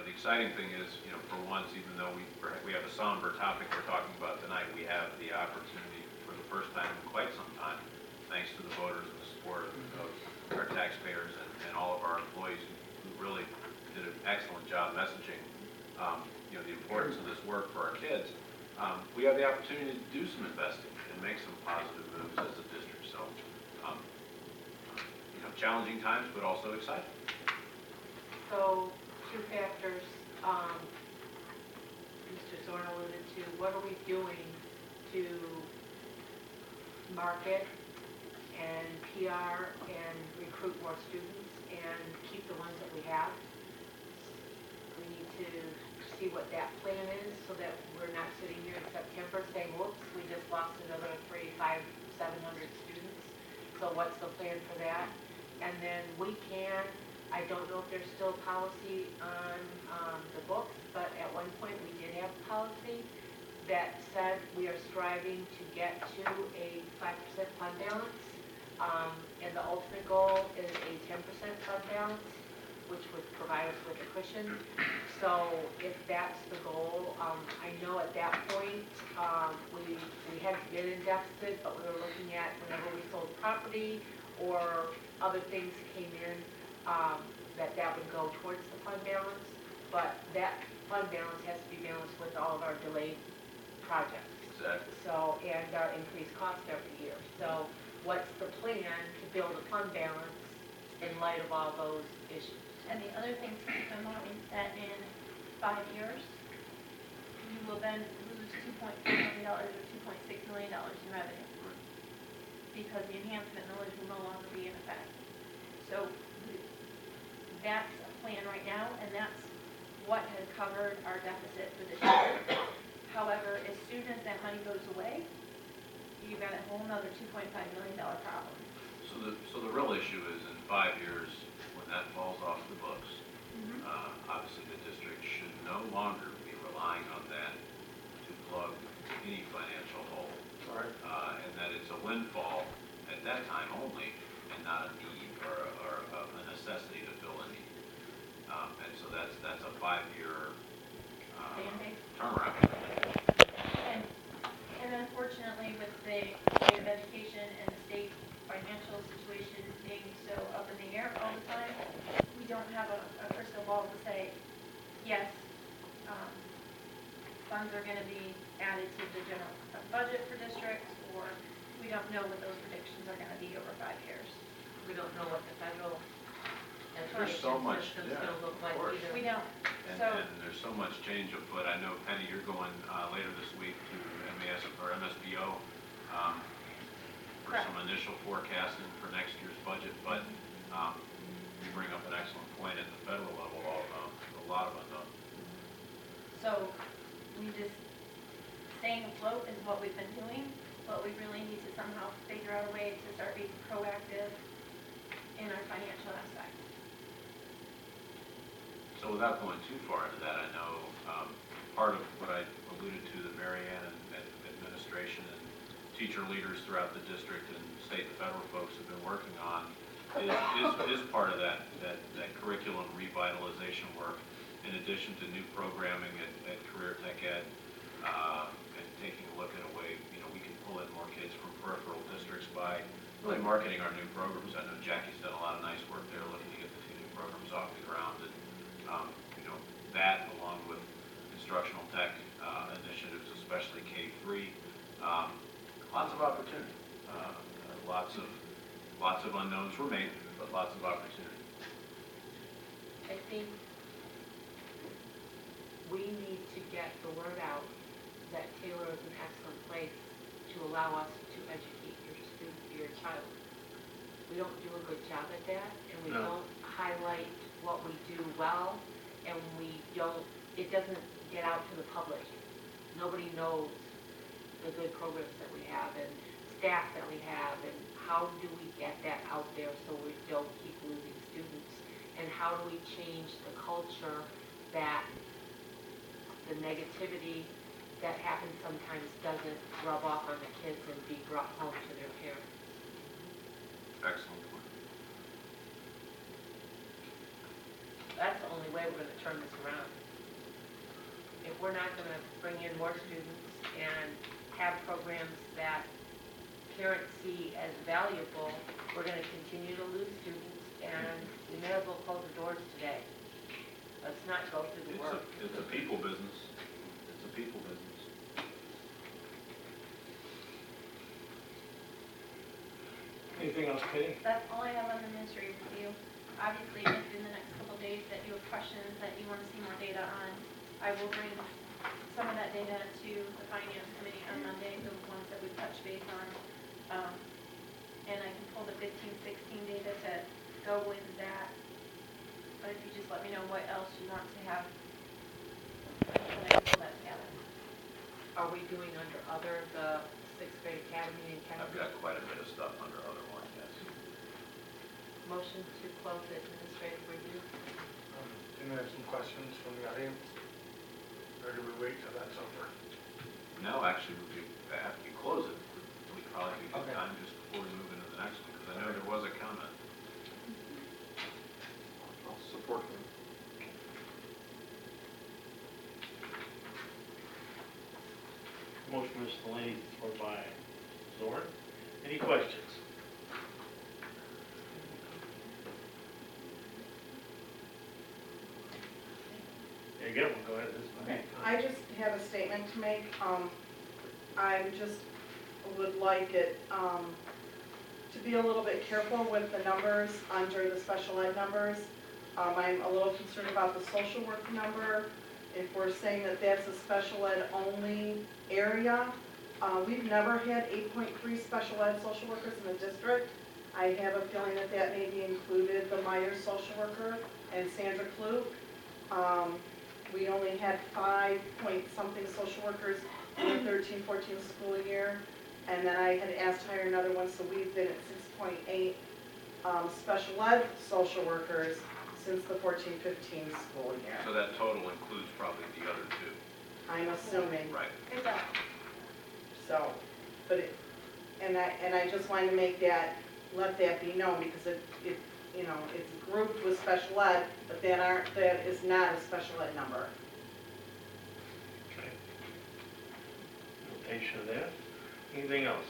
the exciting thing is, for once, even though we have a somber topic we're talking about tonight, we have the opportunity for the first time in quite some time, thanks to the voters and the support of our taxpayers and all of our employees who really did an excellent job messaging, the importance of this work for our kids. We have the opportunity to do some investing and make some positive moves as a district. So, challenging times, but also exciting. So, two factors Mr. Zorn alluded to. What are we doing to market and PR and recruit more students and keep the ones that we have? We need to see what that plan is so that we're not sitting here in September saying, whoops, we just lost another 300, 500, 700 students. So what's the plan for that? And then we can, I don't know if there's still policy on the books, but at one point we did have policy that said we are striving to get to a 5% fund balance. And the ultimate goal is a 10% fund balance, which would provide us with a cushion. So if that's the goal, I know at that point we hadn't been in deficit, but we were looking at whenever we sold property or other things came in, that would go towards the fund balance. But that fund balance has to be balanced with all of our delayed projects. Exactly. So, and our increased cost every year. So what's the plan to build a fund balance in light of all those issues? And the other thing to keep in mind is that in 5 years, you will then lose $2.4 million or $2.6 million in revenue because the enhancement millage will no longer be in effect. So that's a plan right now, and that's what has covered our deficit for this year. However, as soon as that money goes away, you've got a whole nother $2.5 million problem. So the real issue is in 5 years, when that falls off the books, obviously the district should no longer be relying on that to plug any financial hole. Right. And that it's a windfall at that time only and not a need or a necessity to fill a need. And so that's a 5-year turnaround. And unfortunately, with the state of education and the state financial situation being so up in the air all the time, we don't have a crystal ball to say, yes, funds are going to be added to the general budget for districts, or we don't know what those predictions are going to be over 5 years. We don't know what the federal There's so education much, system's yeah, going to look of like course. either. We don't. And, So, and there's so much change afoot. I know, Penny, you're going later this week to MAS or MSBO for Correct. some initial forecasting for next year's budget, but you bring up an excellent point at the federal level, a lot of unknowns. so we just staying afloat is what we've been doing, but we really need to somehow figure out a way to start being proactive in our financial aspect. So without going too far into that, I know part of what I alluded to that Mary Ann and administration and teacher leaders throughout the district and state and federal folks have been working on is part of that curriculum revitalization work, in addition to new programming at Career Tech Ed, and taking a look at a way, we can pull in more kids from peripheral districts by really marketing our new programs. I know Jackie's done a lot of nice work there looking to get the 2 new programs off the ground. And, that along with instructional tech initiatives, especially K-3, lots of opportunity. Lots of unknowns remain, but lots of opportunity. I think we need to get the word out that Taylor is an excellent place to allow us to educate your child. We don't do a good job at that, and we don't highlight what we do well, and it doesn't get out to the public. Nobody knows the good programs that we have and staff that we have, and how do we get that out there so we don't keep losing students? And how do we change the culture that the negativity that happens sometimes doesn't rub off on the kids and be brought home to their parents? Excellent point. That's the only way we're gonna turn this around. If we're not gonna bring in more students and have programs that parents see as valuable, we're gonna continue to lose students, and we may as well close the doors today. Let's not go through the work. It's a people business. It's a people business. Anything else, Penny? That's all I have on the administrative review. Obviously, if in the next couple of days that you have questions that you want to see more data on, I will bring some of that data to the finance committee on Monday, the ones that we touched base on. And I can pull the 15-16 data to go with that. But if you just let me know what else you want to have, then I can pull that together. Are we doing under other, the sixth grade academy and I've got quite a bit of stuff under other one, yes. motion to close the administrative review? Do we have some questions from the audience? Or do we wait till that's over? No, actually, after you close it, would probably be a good Okay. time just before we move into the next one, because I know there was a comment. I'll support them. Motion, Ms. Delaney, supported by Zorn. Any questions? There you go, go ahead. Okay, I just have a statement to make. I just would like it, to be a little bit careful with the numbers under the special ed numbers. I'm a little concerned about the social work number. If we're saying that that's a special ed only area, we've never had 8.3 special ed social workers in the district. I have a feeling that that maybe included the Myers social worker and Sandra Klug. We only had 5-point-something social workers in the 13-14 school year, and then I had asked to hire another one, so we've been at 6.8 special ed social workers since the 14-15 school year. So that total includes probably the other two. I'm assuming. Right. It does. So, but it, and I just wanted to make that, let that be known, because it, you know, it's grouped with special ed, but that is not a special ed number. Okay. Notation of that. Anything else?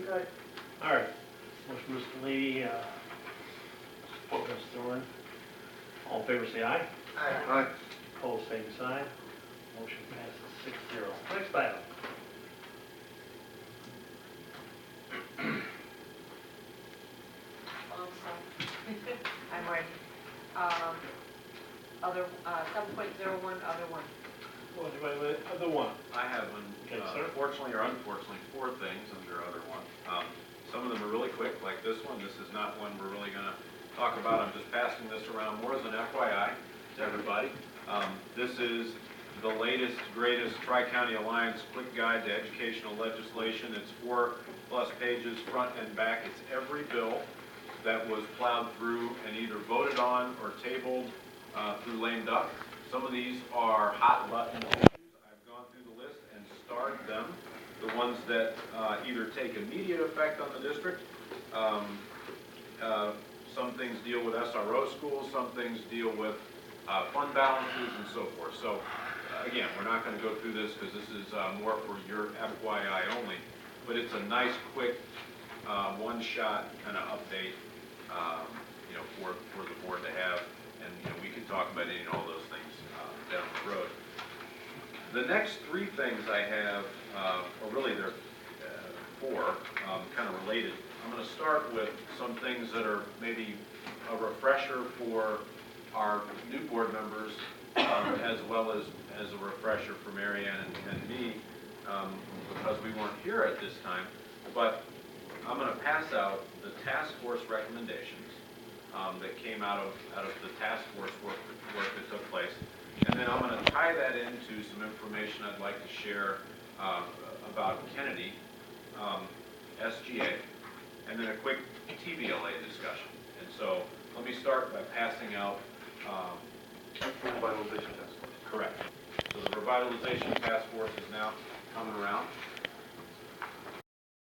Good. All right. Motion, Ms. Delaney, support Ms. Zorn. All in favor, say aye. Aye. Opposed, same sign. Motion passes 6-0. Next item. I'm ready. Other, 7.01, other one. Well, anybody, other one? I have, Okay, sir. fortunately or unfortunately, 4 things under other one. Some of them are really quick, like this one. This is not one we're really going to talk about. I'm just passing this around more as an FYI to everybody. This is the latest, greatest Tri-County Alliance Quick Guide to Educational Legislation. It's 4+ pages, front and back. It's every bill that was plowed through and either voted on or tabled through lame duck. Some of these are hot button issues. I've gone through the list and starred them. The ones that either take immediate effect on the district. Some things deal with SRO schools, some things deal with fund balances and so forth. So again, we're not going to go through this because this is more for your FYI only, but it's a nice, quick, one-shot kind of update, you know, for the board to have, and you know, we can talk about any and all those things down the road. The next 3 things I have, or really there are 4, kind of related. I'm going to start with some things that are maybe a refresher for our new board members, as well as a refresher for Mary Ann and me, because we weren't here at this time. But I'm going to pass out the task force recommendations that came out of the task force work that took place. And then I'm going to tie that into some information I'd like to share about Kennedy, SGA, and then a quick TVLA discussion. And so let me start by passing out. Revitalization task force. Correct. So the revitalization task force is now coming around.